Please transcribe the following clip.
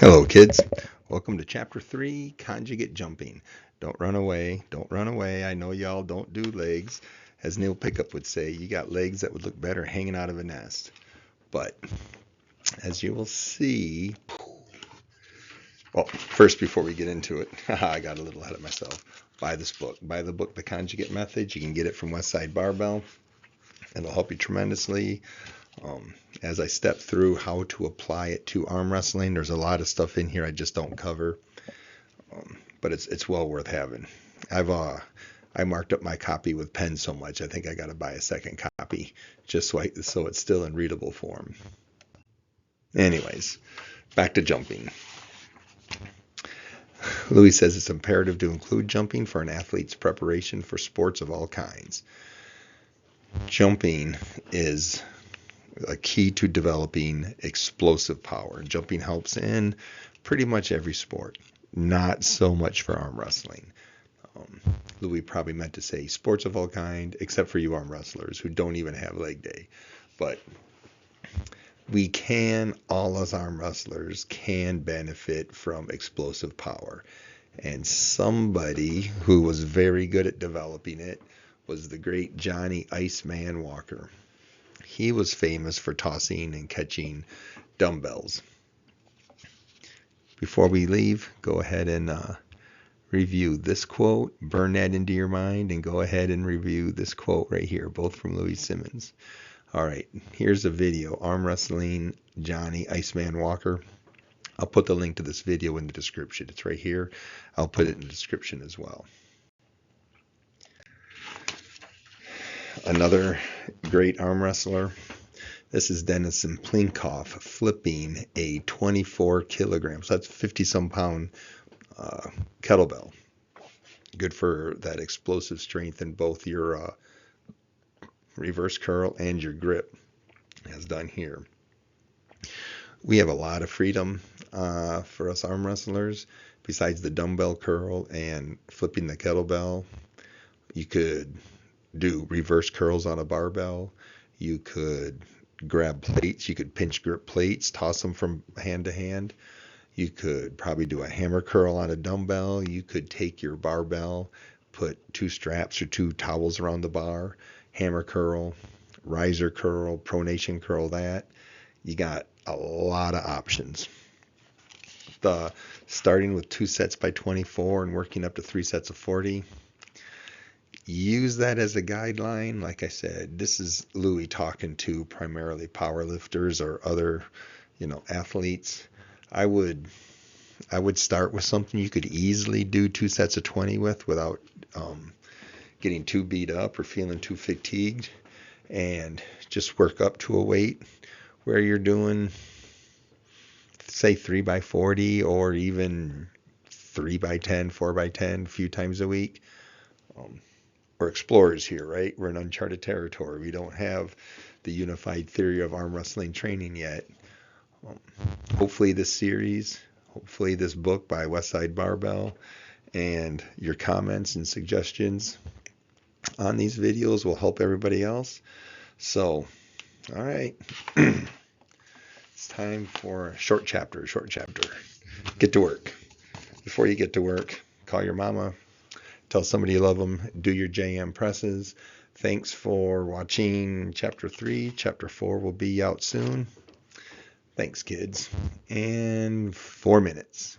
Hello kids, welcome to chapter 3, conjugate jumping. Don't run away, don't run away. I know y'all don't do legs. As Neil Pickup would say, you got legs that would look better hanging out of a nest. But as you will see, well, first before we get into it, I got a little ahead of myself. Buy this book. Buy the book, The Conjugate Method. You can get it from Westside Barbell. It'll help you tremendously. As I step through how to apply it to arm wrestling, there's a lot of stuff in here I just don't cover, but it's well worth having. I marked up my copy with pen so much I think I got to buy a second copy just so it's still in readable form. Anyways, back to jumping. Louis says it's imperative to include jumping for an athlete's preparation for sports of all kinds. Jumping is a key to developing explosive power. Jumping helps in pretty much every sport, not so much for arm wrestling. Louis probably meant to say sports of all kind, except for you arm wrestlers who don't even have leg day. But all us arm wrestlers can benefit from explosive power. And somebody who was very good at developing it was the great Johnny Iceman Walker. He was famous for tossing and catching dumbbells. Before we leave, go ahead and review this quote, burn that into your mind, and go ahead and review this quote right here, both from Louis Simmons. All right, here's a video, Arm Wrestling Johnny Iceman Walker. I'll put the link to this video in the description. It's right here. I'll put it in the description as well. Another great arm wrestler. This is Dennis Cyplenkov flipping a 24 kilograms, so that's 50-some pound kettlebell. Good for that explosive strength in both your reverse curl and your grip, as done here. We have a lot of freedom for us arm wrestlers. Besides the dumbbell curl and flipping the kettlebell, you could do reverse curls on a barbell. You could grab plates. You could pinch grip plates, toss them from hand to hand. You could probably do a hammer curl on a dumbbell. You could take your barbell, put 2 straps or 2 towels around the bar, hammer curl, riser curl, pronation curl that. You got a lot of options. Starting with 2 sets by 24 and working up to 3 sets of 40. Use that as a guideline. Like I said, this is Louis talking to primarily powerlifters or other, athletes. I would start with something you could easily do 2 sets of 20 without getting too beat up or feeling too fatigued, and just work up to a weight where you're doing, say, 3 by 40 or even 3 by 10, 4 by 10 a few times a week. We're explorers here, right? We're in uncharted territory. We don't have the unified theory of arm wrestling training yet. Hopefully this series, hopefully this book by Westside Barbell, and your comments and suggestions on these videos will help everybody else. So, all right. It's time for a short chapter. Get to work. Before you get to work, call your mama. Tell somebody you love them. Do your JM presses. Thanks for watching Chapter 3. Chapter 4 will be out soon. Thanks, kids. And 4 minutes.